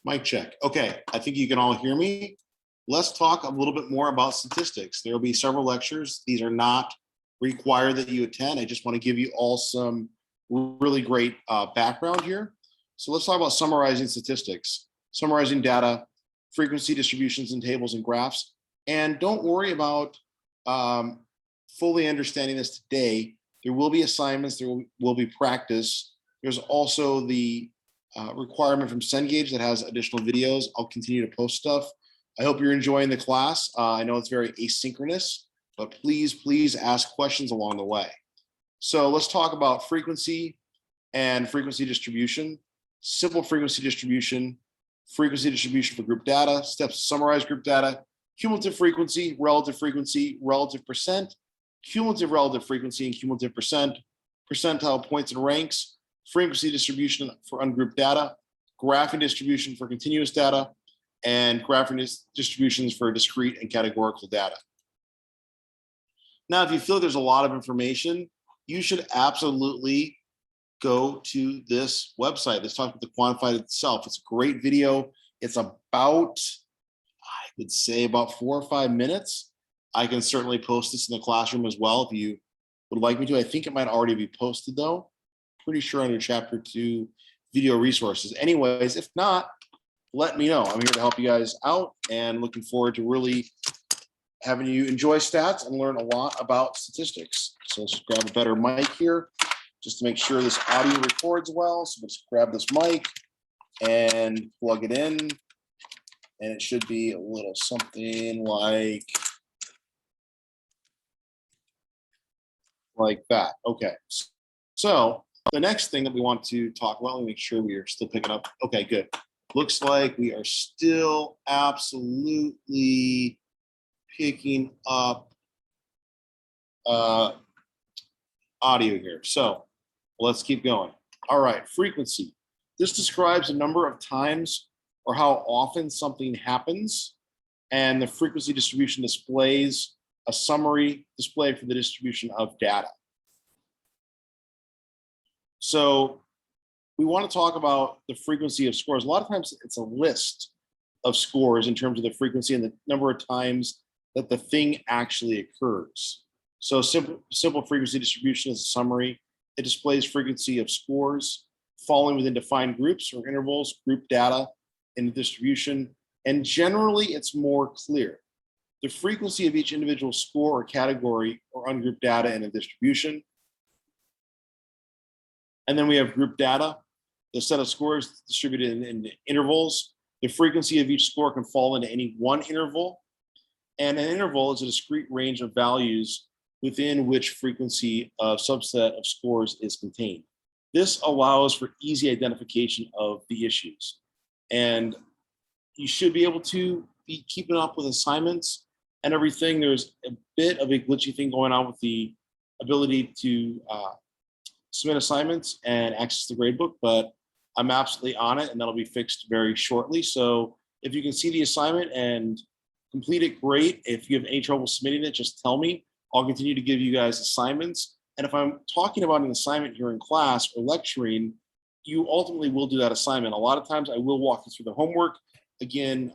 Mic check. Okay, I think you can all hear me. Let's talk a little bit more about statistics. There will be several lectures. These are not required that you attend. I just want to give you all some really great background here. So let's talk about summarizing statistics, summarizing data, frequency distributions and tables and graphs. And don't worry about fully understanding this today. There will be assignments, there will be practice. There's also the requirement from Cengage that has additional videos. I'll continue to post stuff. I hope you're enjoying the class. I know it's very asynchronous, but please ask questions along the way. So let's talk about frequency and frequency distribution, simple frequency distribution for group data, steps to summarize group data, cumulative frequency, relative percent, cumulative relative frequency and cumulative percent, percentile points and ranks, frequency distribution for ungrouped data, graphing distribution for continuous data, and graphing distributions for discrete and categorical data. Now, if you feel there's a lot of information, you should absolutely go to this website. Let's talk about the quantified itself. It's a great video. It's about, I would say, about 4 or 5 minutes. I can certainly post this in the classroom as well if you would like me to. I think it might already be posted though. Pretty sure under chapter 2 video resources. Anyways, if not, let me know. I'm here to help you guys out and looking forward to really having you enjoy stats and learn a lot about statistics. So let's grab a better mic here just to make sure this audio records well. So let's grab this mic and plug it in. And it should be a little something like that. Okay. So the next thing that we want to talk about, let me make sure we are still picking up. Okay, good. Looks like we are still absolutely picking up audio here. So let's keep going. All right, frequency. This describes the number of times or how often something happens, and the frequency distribution displays a summary display for the distribution of data. So we want to talk about the frequency of scores. A lot of times it's a list of scores in terms of the frequency and the number of times that the thing actually occurs. So simple frequency distribution is a summary. It displays frequency of scores falling within defined groups or intervals, group data in the distribution, and generally it's more clear. The frequency of each individual score or category or ungrouped data in a distribution. And then we have group data, the set of scores distributed in intervals. The frequency of each score can fall into any one interval. And an interval is a discrete range of values within which frequency of subset of scores is contained. This allows for easy identification of the issues. And you should be able to be keeping up with assignments and everything. There's a bit of a glitchy thing going on with the ability to submit assignments and access the gradebook, but I'm absolutely on it and that'll be fixed very shortly. So if you can see the assignment and complete it, great. If you have any trouble submitting it, just tell me. I'll continue to give you guys assignments. And if I'm talking about an assignment here in class or lecturing, you ultimately will do that assignment. A lot of times I will walk you through the homework. Again,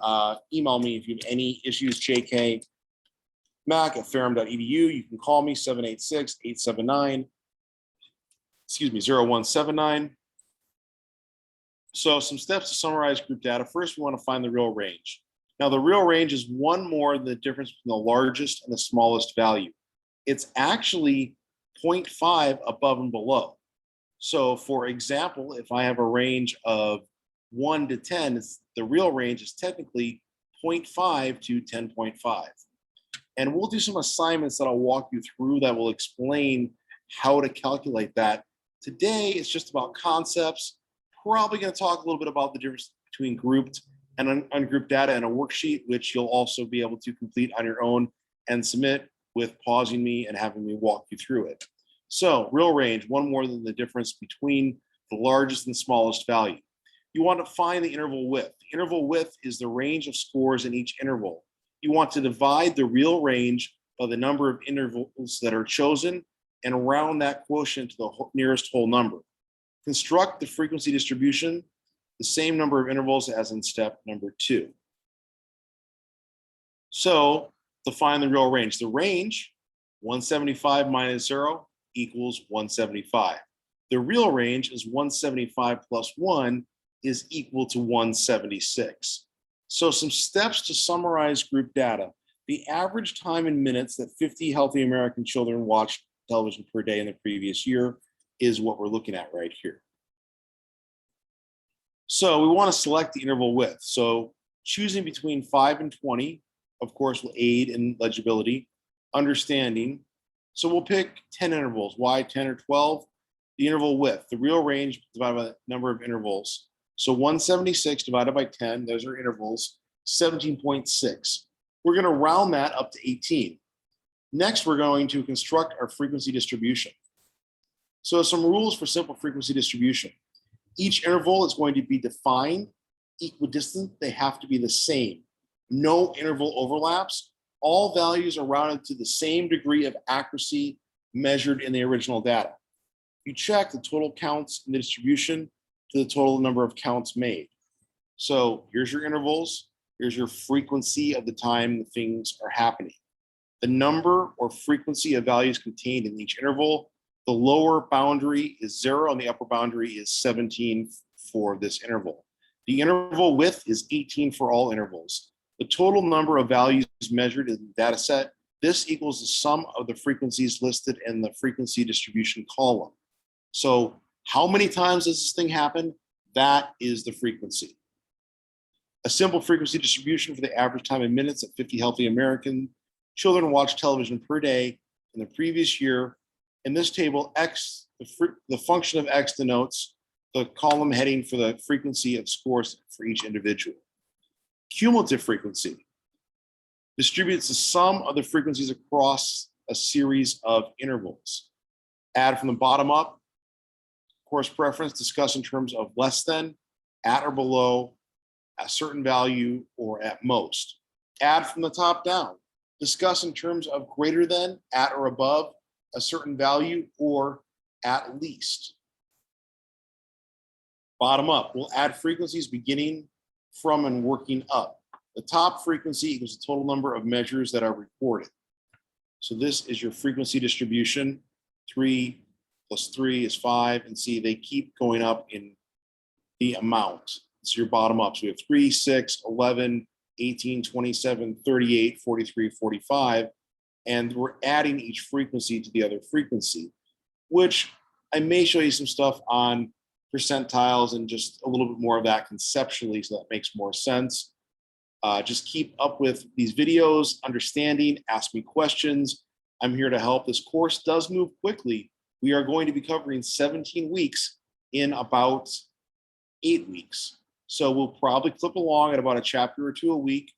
email me if you have any issues, jkmack@ferrum.edu. You can call me 786-879-0179. So some steps to summarize group data. First, we want to find the real range. Now, the real range is one more than the difference between the largest and the smallest value. It's actually 0.5 above and below. So for example, if I have a range of 1 to 10, the real range is technically 0.5 to 10.5. And we'll do some assignments that I'll walk you through that will explain how to calculate that. Today, it's just about concepts. Probably going to talk a little bit about the difference between grouped and ungrouped data in a worksheet, which you'll also be able to complete on your own and submit with pausing me and having me walk you through it. So real range, one more than the difference between the largest and smallest value. You want to find the interval width. The interval width is the range of scores in each interval. You want to divide the real range by the number of intervals that are chosen and round that quotient to the nearest whole number. Construct the frequency distribution the same number of intervals as in step number 2. So to find the real range, the range, 175 minus 0 equals 175. The real range is 175 plus 1 is equal to 176. So some steps to summarize group data. The average time in minutes that 50 healthy American children watched television per day in the previous year is what we're looking at right here. So we want to select the interval width. So choosing between 5 and 20, of course, will aid in legibility, understanding. So we'll pick 10 intervals. Why 10 or 12? The interval width, the real range divided by the number of intervals. So 176 divided by 10, those are intervals, 17.6. We're going to round that up to 18. Next, we're going to construct our frequency distribution. So some rules for simple frequency distribution. Each interval is going to be defined, equidistant, they have to be the same. No interval overlaps. All values are rounded to the same degree of accuracy measured in the original data. You check the total counts in the distribution to the total number of counts made. So here's your intervals. Here's your frequency of the time the things are happening. The number or frequency of values contained in each interval. The lower boundary is 0 and the upper boundary is 17 for this interval. The interval width is 18 for all intervals. The total number of values measured in the data set, this equals the sum of the frequencies listed in the frequency distribution column. So how many times does this thing happen? That is the frequency. A simple frequency distribution for the average time in minutes that 50 healthy American children watched television per day in the previous year. In this table, X, the function of X denotes the column heading for the frequency of scores for each individual. Cumulative frequency distributes the sum of the frequencies across a series of intervals. Add from the bottom up. Course preference, discuss in terms of less than, at or below, a certain value, or at most. Add from the top down. Discuss in terms of greater than, at or above, a certain value, or at least. Bottom up, we'll add frequencies beginning from and working up. The top frequency equals the total number of measures that are recorded. So this is your frequency distribution. 3 plus 3 is 5, and see, they keep going up in the amount. It's your bottom up. So we have 3, 6, 11, 18, 27, 38, 43, 45, and we're adding each frequency to the other frequency, which I may show you some stuff on percentiles and just a little bit more of that conceptually, so that makes more sense. Just keep up with these videos, understanding, ask me questions. I'm here to help. This course does move quickly. We are going to be covering 17 weeks in about 8 weeks. So we'll probably clip along at about a chapter or 2 a week.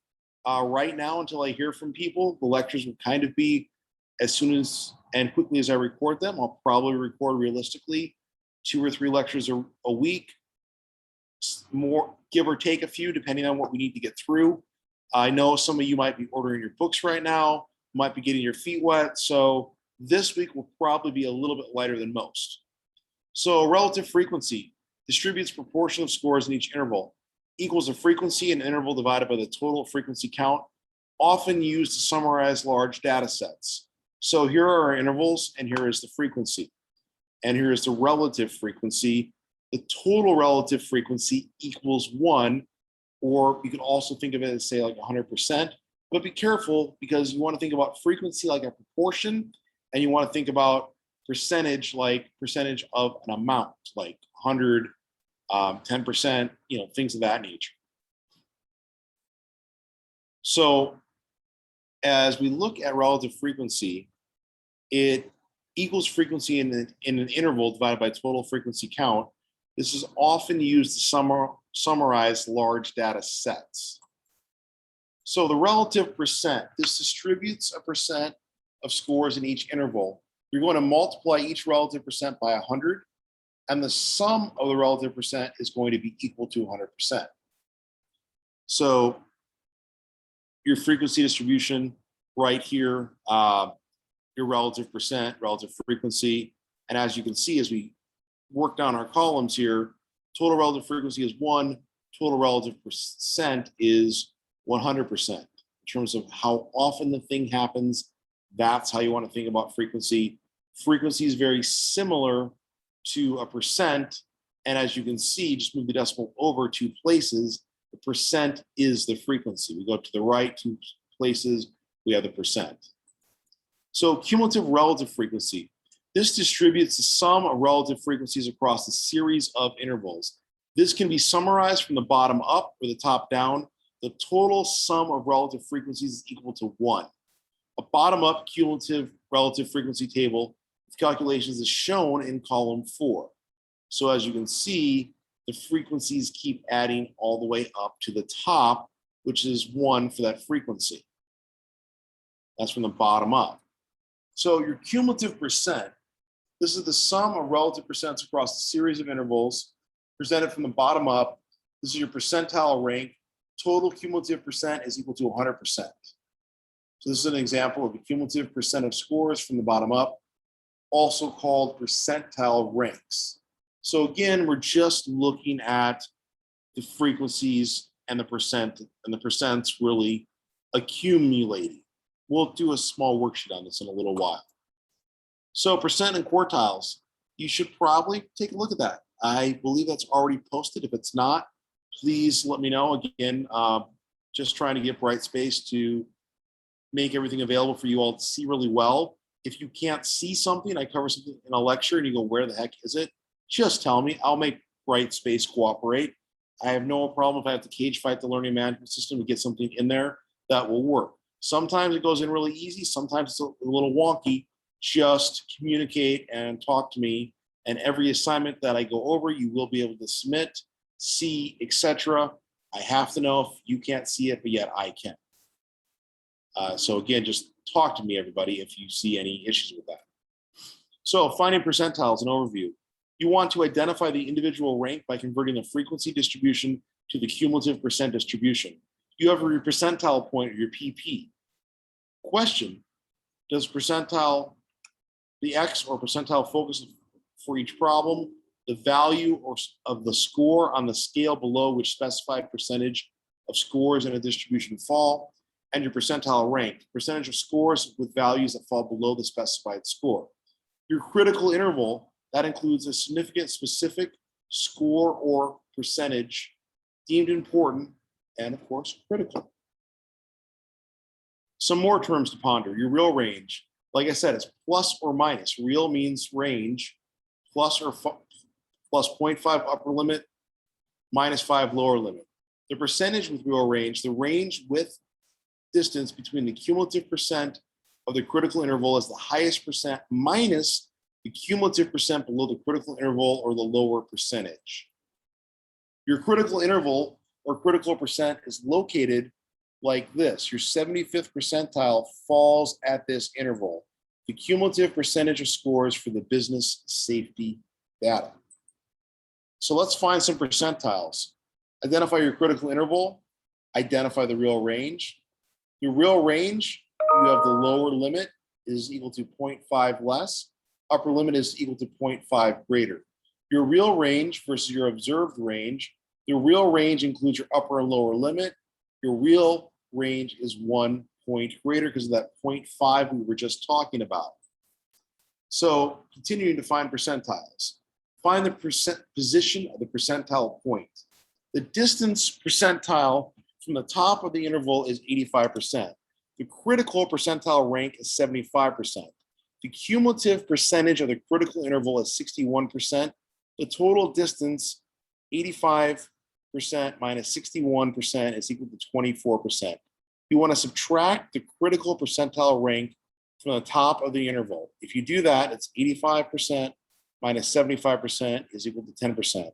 Right now, until I hear from people, the lectures will kind of be as soon as and quickly as I record them. I'll probably record realistically 2 or 3 lectures a week, more, give or take a few, depending on what we need to get through. I know some of you might be ordering your books right now, might be getting your feet wet. So this week will probably be a little bit lighter than most. So relative frequency distributes proportion of scores in each interval, equals the frequency in an interval divided by the total frequency count, often used to summarize large data sets. So here are our intervals, and here is the frequency. And here is the relative frequency. The total relative frequency equals 1, or you can also think of it as, say, like 100%. But be careful, because you want to think about frequency like a proportion, and you want to think about percentage like percentage of an amount, like 100, 10%, things of that nature. So as we look at relative frequency, it equals frequency in an interval divided by total frequency count. This is often used to summarize large data sets. So the relative percent, this distributes a percent of scores in each interval. You're going to multiply each relative percent by 100, and the sum of the relative percent is going to be equal to 100%. So your frequency distribution right here, your relative percent, relative frequency. And as you can see, as we work down our columns here, Total relative frequency is 1. Total relative percent is 100%. In terms of how often the thing happens, that's how you want to think about frequency. Frequency is very similar to a percent. And as you can see, just move the decimal over 2 places. The percent is the frequency. We go to the right 2 places, we have the percent. So cumulative relative frequency. This distributes the sum of relative frequencies across a series of intervals. This can be summarized from the bottom up or the top down. The total sum of relative frequencies is equal to 1. A bottom up cumulative relative frequency table with calculations is shown in column 4. So as you can see, the frequencies keep adding all the way up to the top, which is 1 for that frequency. That's from the bottom up. So your cumulative percent, this is the sum of relative percents across a series of intervals presented from the bottom up. This is your percentile rank. Total cumulative percent is equal to 100%. So this is an example of the cumulative percent of scores from the bottom up, also called percentile ranks. So again, we're just looking at the frequencies and the percent, and the percents really accumulating. We'll do a small worksheet on this in a little while. So percent and quartiles, you should probably take a look at that. I believe that's already posted. If it's not, please let me know. Again, just trying to get Brightspace to make everything available for you all to see really well. If you can't see something, I cover something in a lecture and you go, where the heck is it? Just tell me. I'll make Brightspace cooperate. I have no problem if I have to cage fight the learning management system to get something in there that will work. Sometimes it goes in really easy. Sometimes it's a little wonky. Just communicate and talk to me. And every assignment that I go over, you will be able to submit, see, etc. I have to know if you can't see it, but yet I can. So again, just talk to me, everybody, if you see any issues with that. So finding percentiles, an overview. You want to identify the individual rank by converting the frequency distribution to the cumulative percent distribution. You have your percentile point, or your PP. Question, does percentile, the X or percentile focus for each problem, the value of the score on the scale below which specified percentage of scores in a distribution fall, and your percentile rank, percentage of scores with values that fall below the specified score. Your critical interval, that includes a significant specific score or percentage deemed important and, of course, critical. Some more terms to ponder. Your real range, like I said, it's plus or minus. Real means range, plus 0.5 upper limit, minus 5 lower limit. The percentage with real range, the range with distance between the cumulative percent of the critical interval is the highest percent minus the cumulative percent below the critical interval or the lower percentage. Your critical interval or critical percent is located like this. Your 75th percentile falls at this interval. The cumulative percentage of scores for the business safety data. So let's find some percentiles. Identify your critical interval, identify the real range. Your real range, you have the lower limit is equal to 0.5 less. Upper limit is equal to 0.5 greater. Your real range versus your observed range, the real range includes your upper and lower limit. Your real range is 1 point greater because of that 0.5 we were just talking about. So continuing to find percentiles. Find the position of the percentile point. The distance percentile from the top of the interval is 85%. The critical percentile rank is 75%. The cumulative percentage of the critical interval is 61%. The total distance, 85% minus 61% is equal to 24%. You want to subtract the critical percentile rank from the top of the interval. If you do that, it's 85% minus 75% is equal to 10%.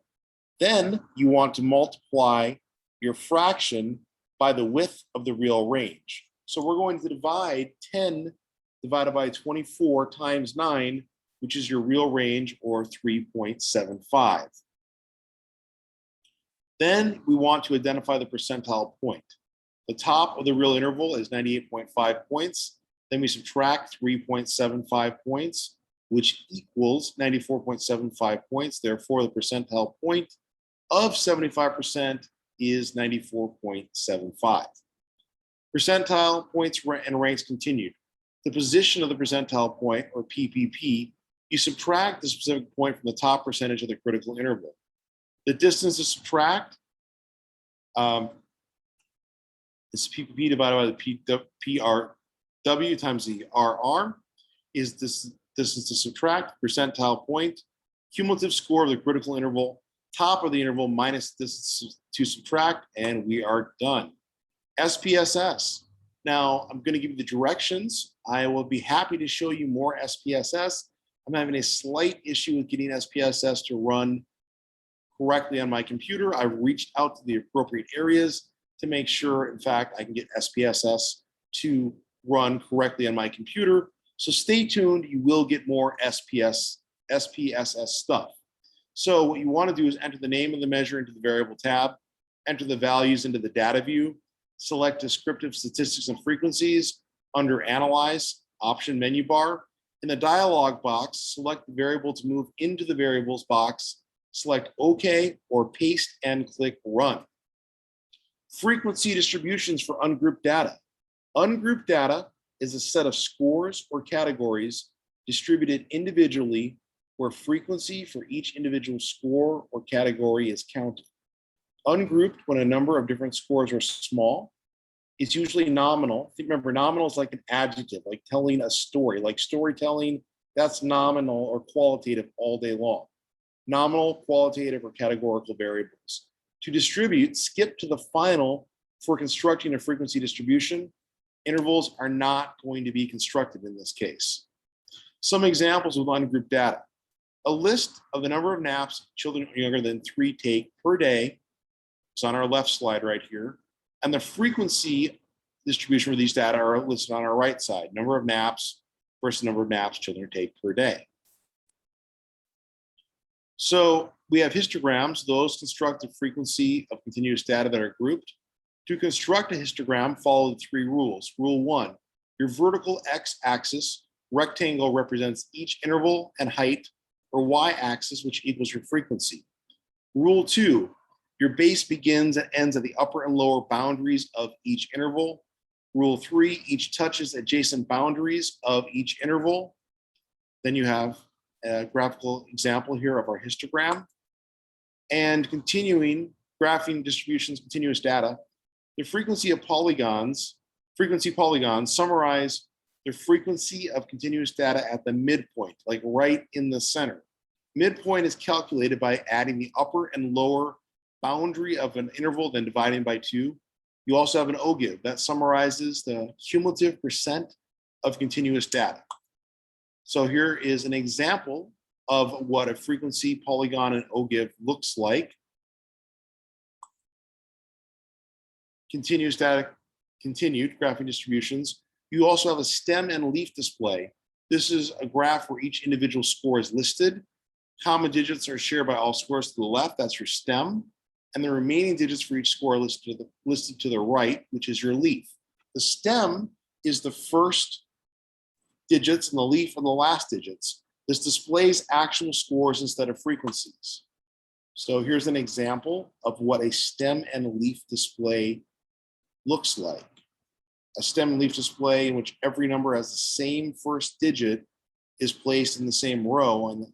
Then you want to multiply your fraction by the width of the real range. So we're going to divide 10 divided by 24 times 9, which is your real range, or 3.75. Then we want to identify the percentile point. The top of the real interval is 98.5 points. Then we subtract 3.75 points, which equals 94.75 points. Therefore, the percentile point of 75% is 94.75. Percentile points and ranks continued. The position of the percentile point, or PPP, you subtract the specific point from the top percentage of the critical interval. The distance to subtract is PPP divided by the PRW times the RR is this distance to subtract, percentile point, cumulative score of the critical interval, top of the interval minus distance to subtract, and we are done. SPSS. Now, I'm going to give you the directions. I will be happy to show you more SPSS. I'm having a slight issue with getting SPSS to run correctly on my computer. I've reached out to the appropriate areas to make sure, in fact, I can get SPSS to run correctly on my computer. So stay tuned. You will get more SPSS stuff. So what you want to do is enter the name of the measure into the variable tab, enter the values into the data view, select descriptive statistics and frequencies under Analyze, option menu bar. In the dialog box, select the variable to move into the variables box, select OK or paste and click Run. Frequency distributions for ungrouped data. Ungrouped data is a set of scores or categories distributed individually where frequency for each individual score or category is counted. Ungrouped, when a number of different scores are small, is usually nominal. Remember, nominal is like an adjective, like telling a story, like storytelling, that's nominal or qualitative all day long. Nominal, qualitative, or categorical variables. To distribute, skip to the final for constructing a frequency distribution. Intervals are not going to be constructed in this case. Some examples of ungrouped data. A list of the number of naps children younger than 3 take per day. It's on our left slide right here. And the frequency distribution for these data are listed on our right side. Number of naps versus number of naps children take per day. So we have histograms. Those construct the frequency of continuous data that are grouped. To construct a histogram, follow the 3 rules. Rule 1, your vertical x-axis rectangle represents each interval and height, or y-axis, which equals your frequency. Rule 2, your base begins and ends at the upper and lower boundaries of each interval. Rule 3, each touches adjacent boundaries of each interval. Then you have a graphical example here of our histogram. And continuing, graphing distributions, continuous data. The frequency polygons summarize the frequency of continuous data at the midpoint, like right in the center. Midpoint is calculated by adding the upper and lower boundary of an interval, then dividing by 2. You also have an OGIV that summarizes the cumulative percent of continuous data. So here is an example of what a frequency, polygon, and OGIV looks like. Continuous data, continued, graphing distributions. You also have a stem and leaf display. This is a graph where each individual score is listed. Common digits are shared by all scores to the left, that's your stem. And the remaining digits for each score are listed to the right, which is your leaf. The stem is the first digits and the leaf are the last digits. This displays actual scores instead of frequencies. So here's an example of what a stem and leaf display looks like. A stem and leaf display in which every number has the same first digit is placed in the same row, and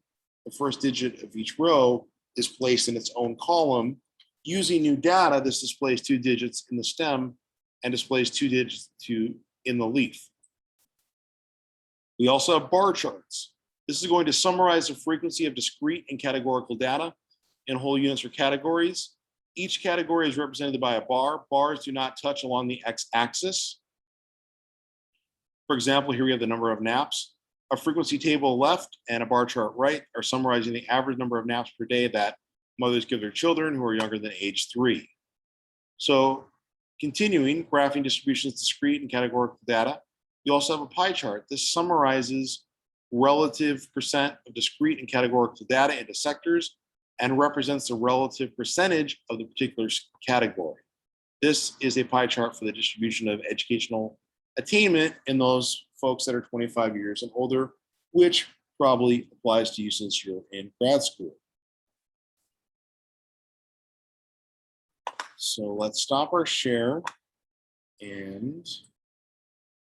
the first digit of each row is placed in its own column. Using new data, this displays 2 digits in the stem and displays 2 digits in the leaf. We also have bar charts. This is going to summarize the frequency of discrete and categorical data in whole units or categories. Each category is represented by a bar. Bars do not touch along the x-axis. For example, here we have the number of naps. A frequency table left and a bar chart right are summarizing the average number of naps per day that mothers give their children who are younger than age 3. So continuing, graphing distributions, discrete and categorical data. You also have a pie chart. This summarizes relative percent of discrete and categorical data into sectors and represents the relative percentage of the particular category. This is a pie chart for the distribution of educational attainment in those folks that are 25 years and older, which probably applies to you since you're in grad school. So let's stop our share. And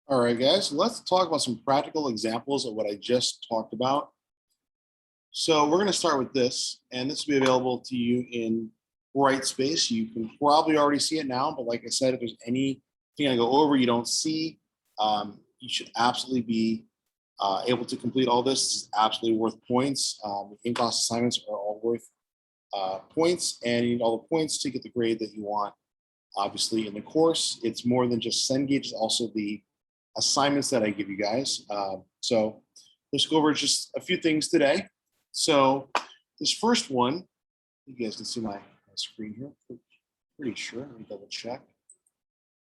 all right, guys, let's talk about some practical examples of what I just talked about. So we're going to start with this, and this will be available to you in Brightspace. You can probably already see it now, but like I said, if there's anything I go over you don't see, you should absolutely be able to complete all this. It's absolutely worth points. In-class assignments are all worth points, and you need all the points to get the grade that you want. Obviously, in the course, it's more than just Cengage, it's also the assignments that I give you guys. So let's go over just a few things today. So this first one, you guys can see my screen here. Pretty sure. Let me double check.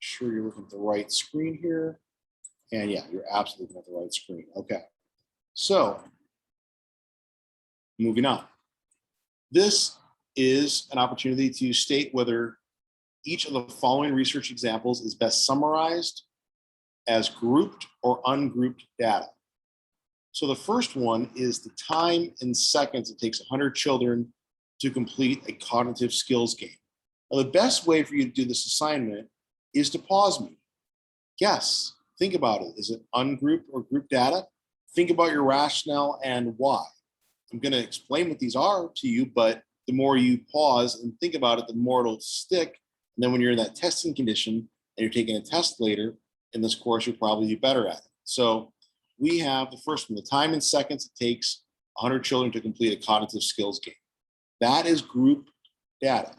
Sure you're looking at the right screen here. And yeah, you're absolutely looking at the right screen. Okay. So moving on. This is an opportunity to state whether each of the following research examples is best summarized as grouped or ungrouped data. So the first one is the time in seconds it takes 100 children to complete a cognitive skills game. Now, the best way for you to do this assignment is to pause me. Yes, think about it. Is it ungrouped or grouped data? Think about your rationale and why. I'm going to explain what these are to you, but the more you pause and think about it, the more it'll stick. And then when you're in that testing condition and you're taking a test later in this course, you'll probably be better at it. So we have the first one, the time in seconds it takes 100 children to complete a cognitive skills game. That is group data.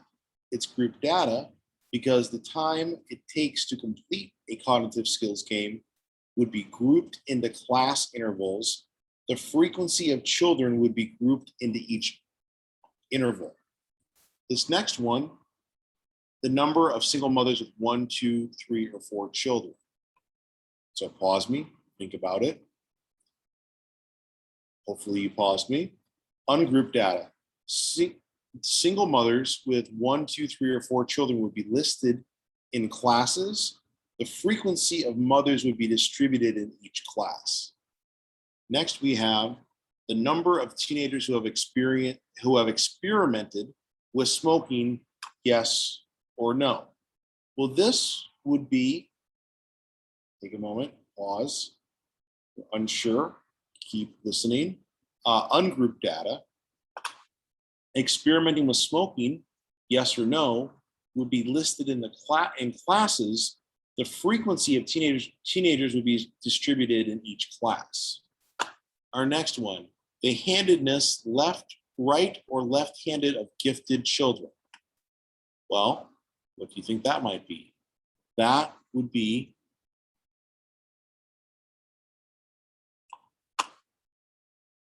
It's group data because the time it takes to complete a cognitive skills game would be grouped into class intervals. The frequency of children would be grouped into each interval. This next one, the number of single mothers with 1, 2, 3, or 4 children. So pause me, think about it. Hopefully you paused me. Ungrouped data. Single mothers with 1, 2, 3, or 4 children would be listed in classes. The frequency of mothers would be distributed in each class. Next, we have the number of teenagers who have experimented with smoking, yes or no. Well, this would be, take a moment, pause, you're unsure, keep listening. Ungrouped data, experimenting with smoking, yes or no, would be listed in classes. The frequency of teenagers would be distributed in each class. Our next one, the handedness right or left-handed of gifted children. Well, what do you think that might be? That would be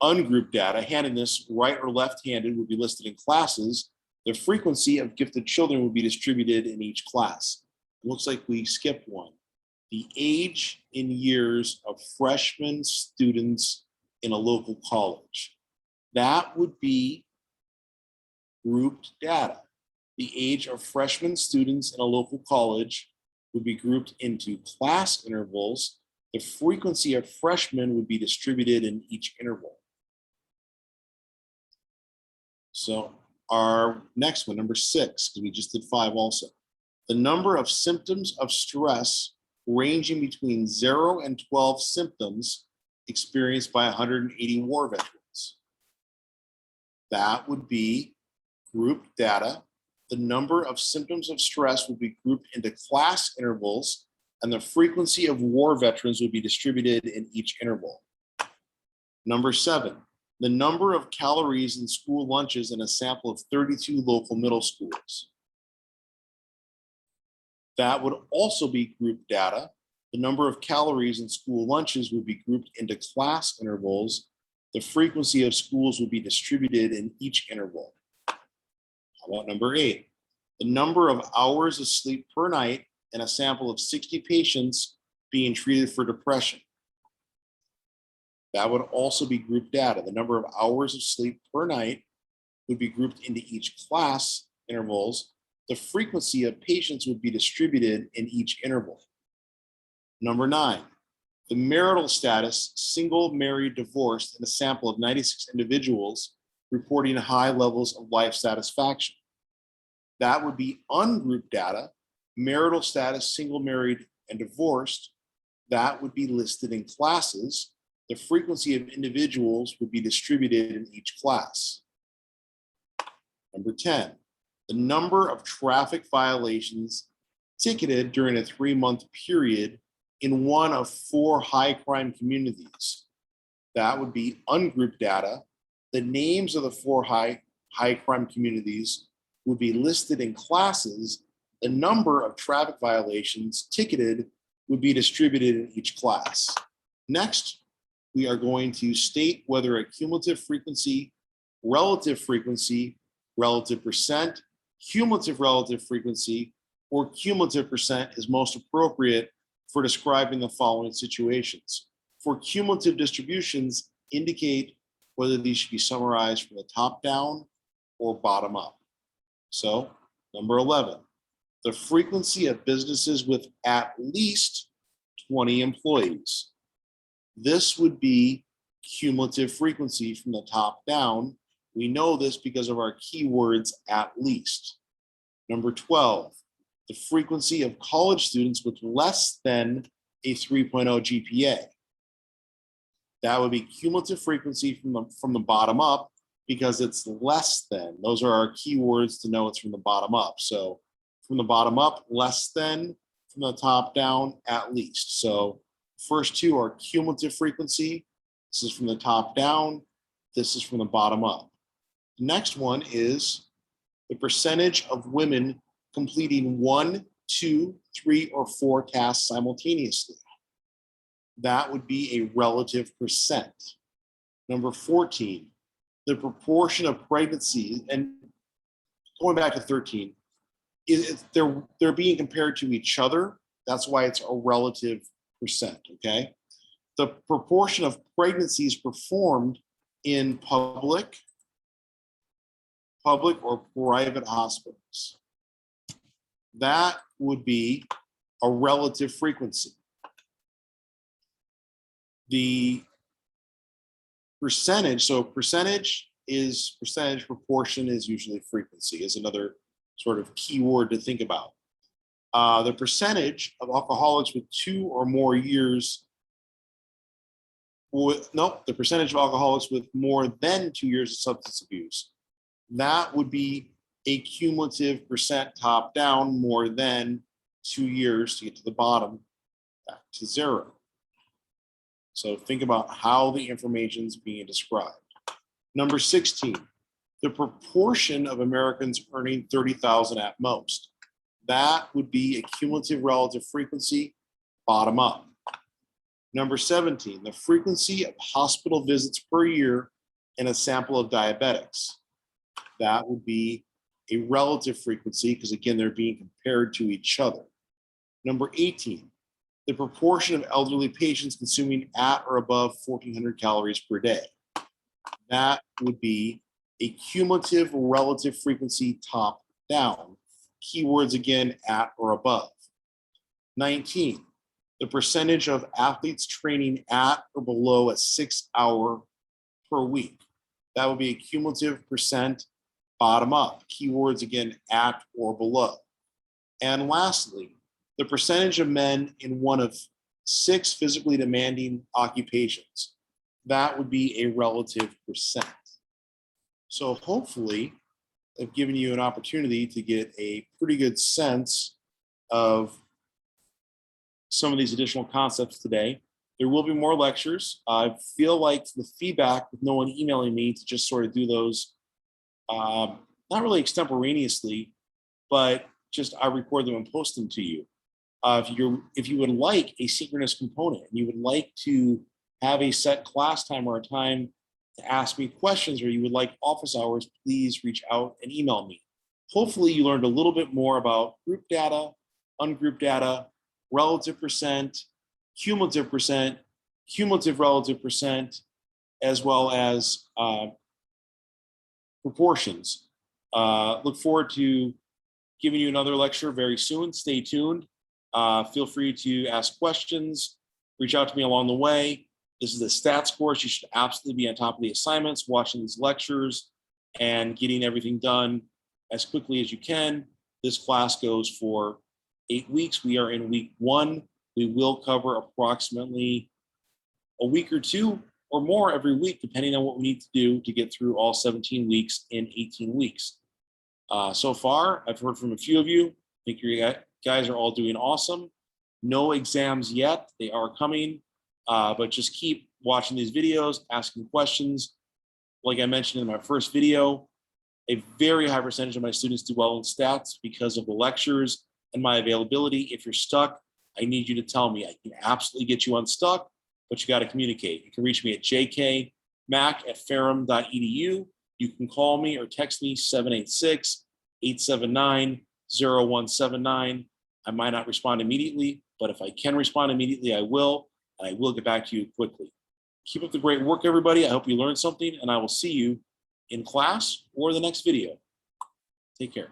ungrouped data. Handedness right or left-handed would be listed in classes. The frequency of gifted children would be distributed in each class. It looks like we skipped one. The age in years of freshman students in a local college. That would be grouped data. The age of freshman students in a local college would be grouped into class intervals. The frequency of freshmen would be distributed in each interval. So our next one, number 6, because we just did 5 also. The number of symptoms of stress ranging between 0 and 12 symptoms experienced by 180 war veterans. That would be grouped data. The number of symptoms of stress would be grouped into class intervals, and the frequency of war veterans would be distributed in each interval. Number 7, the number of calories in school lunches in a sample of 32 local middle schools. That would also be grouped data. The number of calories in school lunches would be grouped into class intervals. The frequency of schools would be distributed in each interval. How about number 8? The number of hours of sleep per night in a sample of 60 patients being treated for depression. That would also be grouped data. The number of hours of sleep per night would be grouped into each class intervals. The frequency of patients would be distributed in each interval. Number 9, the marital status, single, married, divorced, in a sample of 96 individuals reporting high levels of life satisfaction. That would be ungrouped data, marital status, single, married, and divorced. That would be listed in classes. The frequency of individuals would be distributed in each class. Number 10, the number of traffic violations ticketed during a 3-month period in one of 4 high crime communities. That would be ungrouped data. The names of the 4 high crime communities would be listed in classes. The number of traffic violations ticketed would be distributed in each class. Next, we are going to state whether a cumulative frequency, relative percent, cumulative relative frequency, or cumulative percent is most appropriate for describing the following situations. For cumulative distributions, indicate whether these should be summarized from the top down or bottom up. So, number 11, the frequency of businesses with at least 20 employees. This would be cumulative frequency from the top down. We know this because of our keywords at least. Number 12, the frequency of college students with less than a 3.0 GPA. That would be cumulative frequency from the bottom up because it's less than. Those are our keywords to know it's from the bottom up. So from the bottom up, less than, from the top down, at least. So first 2 are cumulative frequency. This is from the top down. This is from the bottom up. The next one is the percentage of women completing 1, 2, 3, or 4 tasks simultaneously. That would be a relative percent. Number 14, the proportion of pregnancies, and going back to 13, they're being compared to each other. That's why it's a relative percent, okay? The proportion of pregnancies performed in public or private hospitals. That would be a relative frequency. The percentage, so percentage, proportion is usually frequency, is another sort of keyword to think about. The percentage of alcoholics with 2 or more years, the percentage of alcoholics with more than 2 years of substance abuse. That would be a cumulative percent top down, more than 2 years to get to the bottom, back to 0. So think about how the information is being described. Number 16, the proportion of Americans earning 30,000 at most. That would be a cumulative relative frequency, bottom up. Number 17, the frequency of hospital visits per year in a sample of diabetics. That would be a relative frequency because, again, they're being compared to each other. Number 18, the proportion of elderly patients consuming at or above 1,400 calories per day. That would be a cumulative relative frequency top down. Keywords again, at or above. 19, the percentage of athletes training at or below a 6-hour per week. That would be a cumulative percent bottom up. Keywords again, at or below. And lastly, the percentage of men in one of 6 physically demanding occupations. That would be a relative percent. So hopefully I've given you an opportunity to get a pretty good sense of some of these additional concepts today. There will be more lectures. I feel like the feedback with no one emailing me to just sort of do those, not really extemporaneously, but just I record them and post them to you. If you would like a synchronous component and you would like to have a set class time or a time to ask me questions, or you would like office hours, please reach out and email me. Hopefully you learned a little bit more about group data, ungrouped data, relative percent, cumulative relative percent, as well as proportions. Look forward to giving you another lecture very soon. Stay tuned. Feel free to ask questions, reach out to me along the way. This is a stats course. You should absolutely be on top of the assignments, watching these lectures, and getting everything done as quickly as you can. This class goes for 8 weeks. We are in week 1. We will cover approximately a week or 2 or more every week, depending on what we need to do to get through all 17 weeks in 18 weeks. So far, I've heard from a few of you. I think you guys are all doing awesome. No exams yet. They are coming, but just keep watching these videos, asking questions. Like I mentioned in my first video, a very high percentage of my students do well in stats because of the lectures and my availability. If you're stuck, I need you to tell me. I can absolutely get you unstuck, but you got to communicate. You can reach me at jkmack@ferrum.edu. You can call me or text me 786-879-0179. I might not respond immediately, but if I can respond immediately, I will, and I will get back to you quickly. Keep up the great work, everybody. I hope you learned something, and I will see you in class or the next video. Take care.